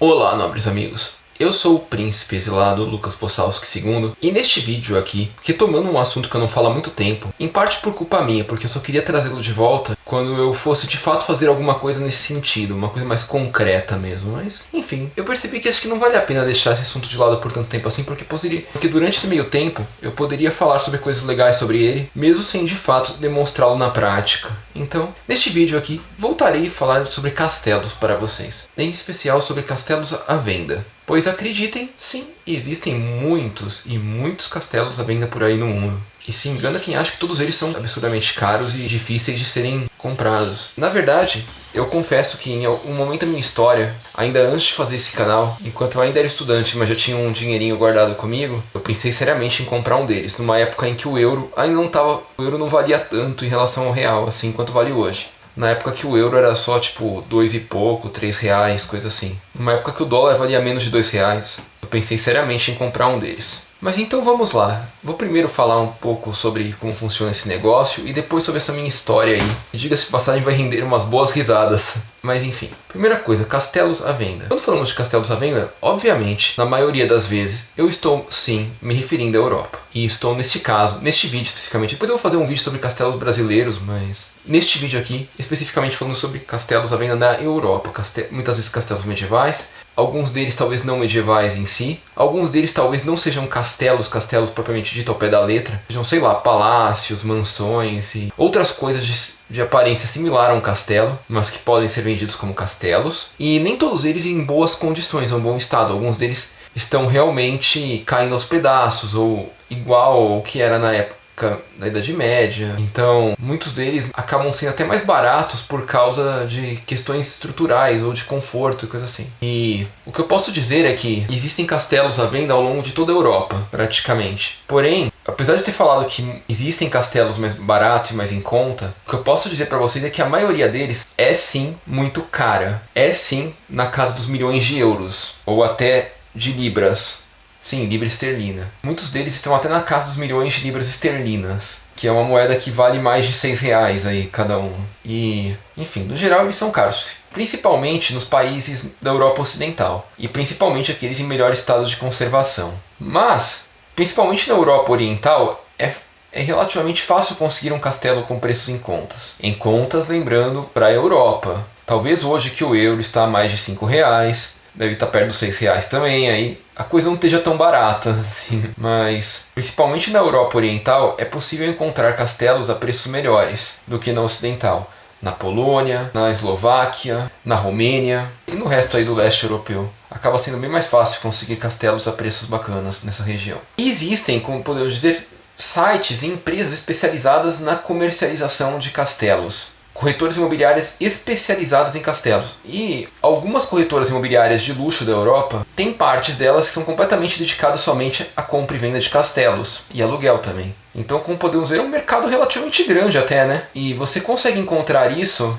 Olá, nobres amigos. Eu sou o príncipe exilado Lucas Possalski II e neste vídeo aqui, retomando um assunto que eu não falo há muito tempo, em parte por culpa minha, porque eu só queria trazê-lo de volta quando eu fosse de fato fazer alguma coisa nesse sentido, uma coisa mais concreta mesmo, mas enfim, eu percebi que acho que não vale a pena deixar esse assunto de lado por tanto tempo assim, porque durante esse meio tempo eu poderia falar sobre coisas legais sobre ele, mesmo sem de fato demonstrá-lo na prática. Então, neste vídeo aqui, voltarei a falar sobre castelos para vocês, em especial sobre castelos à venda. Pois acreditem, sim, existem muitos e muitos castelos à venda por aí no mundo. E se engana quem acha que todos eles são absurdamente caros e difíceis de serem comprados. Na verdade, eu confesso que em um momento da minha história, ainda antes de fazer esse canal, enquanto eu ainda era estudante, mas já tinha um dinheirinho guardado comigo, eu pensei seriamente em comprar um deles, numa época em que o euro ainda não tava, o euro não valia tanto em relação ao real, assim, quanto vale hoje. Na época que o euro era só tipo 2 e pouco, 3 reais, coisa assim. Numa época que o dólar valia menos de 2 reais. Eu pensei seriamente em comprar um deles. Mas então vamos lá. Vou primeiro falar um pouco sobre como funciona esse negócio e depois sobre essa minha história aí. E diga-se de passagem, vai render umas boas risadas. Mas enfim, primeira coisa, castelos à venda. Quando falamos de castelos à venda, obviamente, na maioria das vezes, eu estou sim me referindo à Europa. E estou neste caso, neste vídeo especificamente, depois eu vou fazer um vídeo sobre castelos brasileiros, mas neste vídeo aqui, especificamente falando sobre castelos à venda na Europa. Muitas vezes castelos medievais, alguns deles talvez não medievais em si, alguns deles talvez não sejam castelos propriamente dito ao pé da letra, sejam, sei lá, palácios, mansões e outras coisas de aparência similar a um castelo, mas que podem ser vendidos como castelos, e nem todos eles em boas condições, em bom estado. Alguns deles estão realmente caindo aos pedaços, ou igual ao que era na época da Idade Média. Então, muitos deles acabam sendo até mais baratos por causa de questões estruturais ou de conforto e coisa assim. E o que eu posso dizer é que existem castelos à venda ao longo de toda a Europa, praticamente. Porém, apesar de ter falado que existem castelos mais baratos e mais em conta, o que eu posso dizer pra vocês é que a maioria deles é sim muito cara. É sim na casa dos milhões de euros, ou até de libras. Sim, libra esterlina. Muitos deles estão até na casa dos milhões de libras esterlinas, que é uma moeda que vale mais de 6 reais aí cada um. E, enfim, no geral eles são caros, principalmente nos países da Europa Ocidental, e principalmente aqueles em melhor estado de conservação. Mas, principalmente na Europa Oriental, é relativamente fácil conseguir um castelo com preços em contas. Em contas, lembrando, para a Europa. Talvez hoje que o euro está a mais de 5 reais, deve estar perto dos 6 reais também, aí a coisa não esteja tão barata assim. Mas, principalmente na Europa Oriental, é possível encontrar castelos a preços melhores do que na Ocidental. Na Polônia, na Eslováquia, na Romênia e no resto aí do leste europeu. Acaba sendo bem mais fácil conseguir castelos a preços bacanas nessa região. E existem, como podemos dizer, sites e empresas especializadas na comercialização de castelos. Corretoras imobiliárias especializadas em castelos. E algumas corretoras imobiliárias de luxo da Europa têm partes delas que são completamente dedicadas somente à compra e venda de castelos. E aluguel também. Então, como podemos ver, é um mercado relativamente grande até, né? E você consegue encontrar isso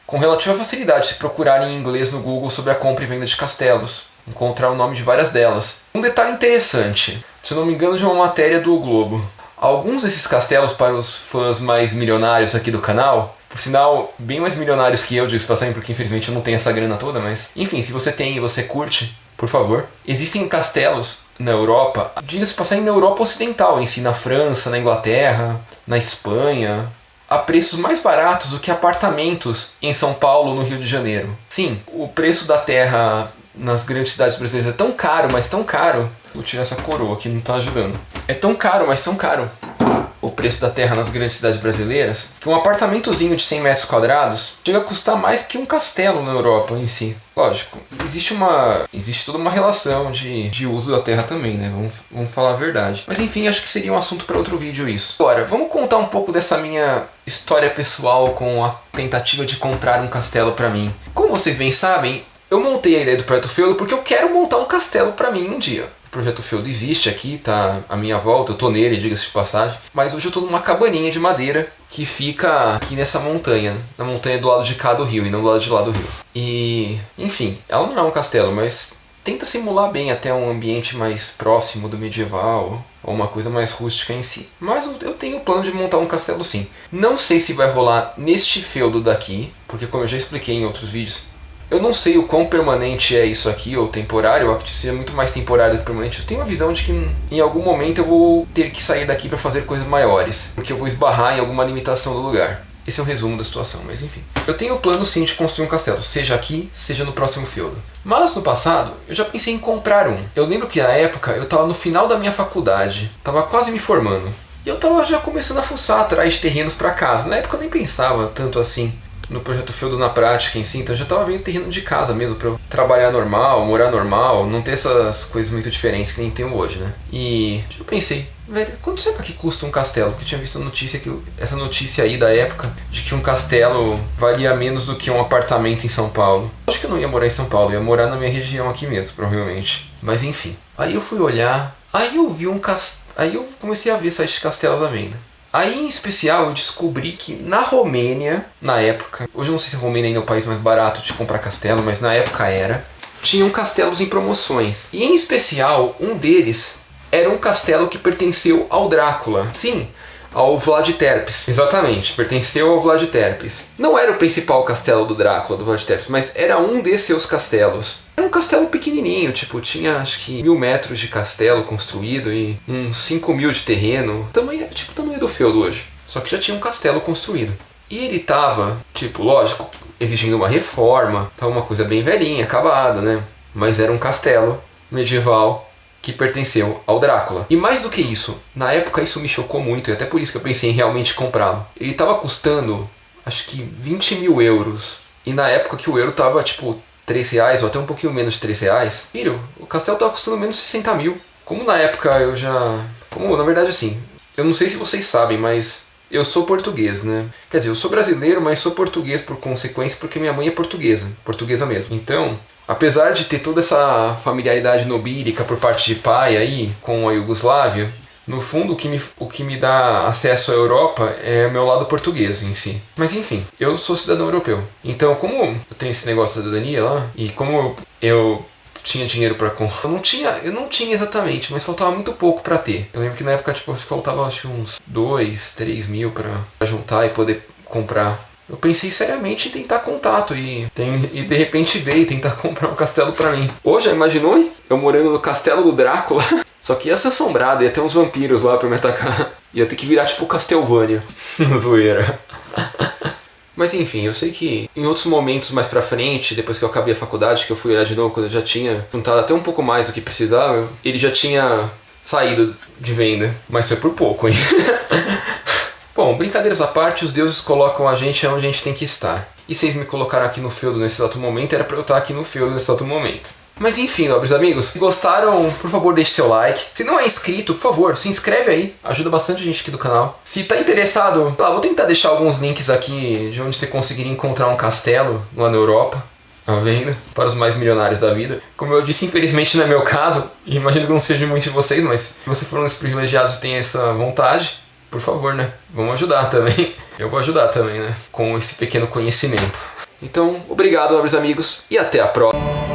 com relativa facilidade se procurar em inglês no Google sobre a compra e venda de castelos. Encontrar o nome de várias delas. Um detalhe interessante, se eu não me engano, de uma matéria do Globo. Alguns desses castelos, para os fãs mais milionários aqui do canal, por sinal, bem mais milionários que eu, digo-se passagem, porque infelizmente eu não tenho essa grana toda, mas enfim, se você tem e você curte, por favor. Existem castelos na Europa, diga-se passagem, na Europa Ocidental em si, na França, na Inglaterra, na Espanha, a preços mais baratos do que apartamentos em São Paulo, no Rio de Janeiro. Sim, o preço da terra nas grandes cidades brasileiras é tão caro, mas tão caro. Vou tirar essa coroa que não está ajudando. É tão caro, mas tão caro o preço da terra nas grandes cidades brasileiras, que um apartamentozinho de 100 metros quadrados chega a custar mais que um castelo na Europa em si. Lógico, existe toda uma relação de uso da terra também, né? Vamos falar a verdade. Mas enfim, acho que seria um assunto para outro vídeo isso. Agora, vamos contar um pouco dessa minha história pessoal com a tentativa de comprar um castelo para mim. Como vocês bem sabem, eu montei a ideia do Projeto Feudo porque eu quero montar um castelo para mim um dia. O Projeto Feudo existe aqui, tá à minha volta, eu tô nele, diga-se de passagem. Mas hoje eu tô numa cabaninha de madeira que fica aqui nessa montanha, na montanha do lado de cá do rio e não do lado de lá do rio. E, enfim, ela não é um castelo, mas tenta simular bem até um ambiente mais próximo do medieval, ou uma coisa mais rústica em si. Mas eu tenho o plano de montar um castelo sim. Não sei se vai rolar neste feudo daqui, porque como eu já expliquei em outros vídeos, Eu não sei o quão permanente é isso aqui, ou temporário, eu acredito que seja muito mais temporário do que permanente. Eu tenho uma visão de que em algum momento eu vou ter que sair daqui para fazer coisas maiores, porque eu vou esbarrar em alguma limitação do lugar. Esse é o resumo da situação, mas enfim. Eu tenho o plano sim de construir um castelo, seja aqui, seja no próximo feudo. Mas no passado, eu já pensei em comprar um. Eu lembro que na época eu estava no final da minha faculdade, estava quase me formando. E eu estava já começando a fuçar atrás de terrenos para casa. Na época eu nem pensava tanto assim no projeto feudo na prática em si, então eu já estava vendo terreno de casa mesmo, para eu trabalhar normal, morar normal, não ter essas coisas muito diferentes que nem tenho hoje, né? E eu pensei, velho, quanto será que custa um castelo? Porque eu tinha visto essa notícia aí da época de que um castelo valia menos do que um apartamento em São Paulo. Acho que eu não ia morar em São Paulo, eu ia morar na minha região aqui mesmo, provavelmente. Mas enfim, aí eu fui olhar, aí eu vi aí eu comecei a ver sites de castelos à venda. Aí, em especial, eu descobri que na Romênia, na época, hoje eu não sei se a Romênia ainda é o país mais barato de comprar castelo, mas na época era, tinham castelos em promoções. E, em especial, um deles era um castelo que pertenceu ao Drácula. Sim, ao Vlad Tepes. Exatamente, pertenceu ao Vlad Tepes. Não era o principal castelo do Drácula, do Vlad Tepes, mas era um de seus castelos. Era um castelo pequenininho, tipo, tinha acho que 1000 metros de castelo construído e uns 5.000 de terreno. Tamanho, tipo o tamanho do feudo hoje. Só que já tinha um castelo construído. E ele tava, tipo, lógico, exigindo uma reforma. Tava uma coisa bem velhinha, acabada, né? Mas era um castelo medieval que pertenceu ao Drácula. E mais do que isso, na época isso me chocou muito, e até por isso que eu pensei em realmente comprá-lo. Ele estava custando, acho que 20.000 euros. E na época que o euro tava tipo 3 reais, ou até um pouquinho menos de 3 reais. Filho, o castelo tava custando menos de 60 mil. Como na época eu já... Como, na verdade assim, eu não sei se vocês sabem, mas eu sou português, né? Quer dizer, eu sou brasileiro, mas sou português por consequência, porque minha mãe é portuguesa mesmo. Então, apesar de ter toda essa familiaridade nobílica por parte de pai aí com a Iugoslávia, no fundo o que me dá acesso à Europa é o meu lado português em si. Mas enfim, eu sou cidadão europeu. Então, como eu tenho esse negócio de cidadania lá, e como eu tinha dinheiro pra comprar, eu não tinha exatamente, mas faltava muito pouco pra ter. Eu lembro que na época tipo, faltava acho, uns 2, 3 mil pra juntar e poder comprar. Eu pensei seriamente em tentar contato e de repente veio tentar comprar um castelo pra mim. Hoje, já imaginou eu morando no castelo do Drácula? Só que ia ser assombrado, ia ter uns vampiros lá pra me atacar. Ia ter que virar tipo Castlevania. Zoeira. Mas enfim, eu sei que em outros momentos mais pra frente, depois que eu acabei a faculdade, que eu fui olhar de novo, quando eu já tinha juntado até um pouco mais do que precisava, ele já tinha saído de venda. Mas foi por pouco, hein? Bom, brincadeiras à parte, os deuses colocam a gente onde a gente tem que estar. E se eles me colocaram aqui no feudo nesse exato momento, era pra eu estar aqui no feudo nesse exato momento. Mas enfim, nobres amigos, se gostaram, por favor deixe seu like. Se não é inscrito, por favor, se inscreve aí. Ajuda bastante gente aqui do canal. Se tá interessado, vou tentar deixar alguns links aqui de onde você conseguiria encontrar um castelo lá na Europa. À venda, para os mais milionários da vida. Como eu disse, infelizmente não é meu caso. E imagino que não seja de muitos de vocês, mas se você for um dos privilegiados e tem essa vontade, por favor, né? Vamos ajudar também. Eu vou ajudar também, né? Com esse pequeno conhecimento. Então, obrigado, nobres amigos, e até a próxima.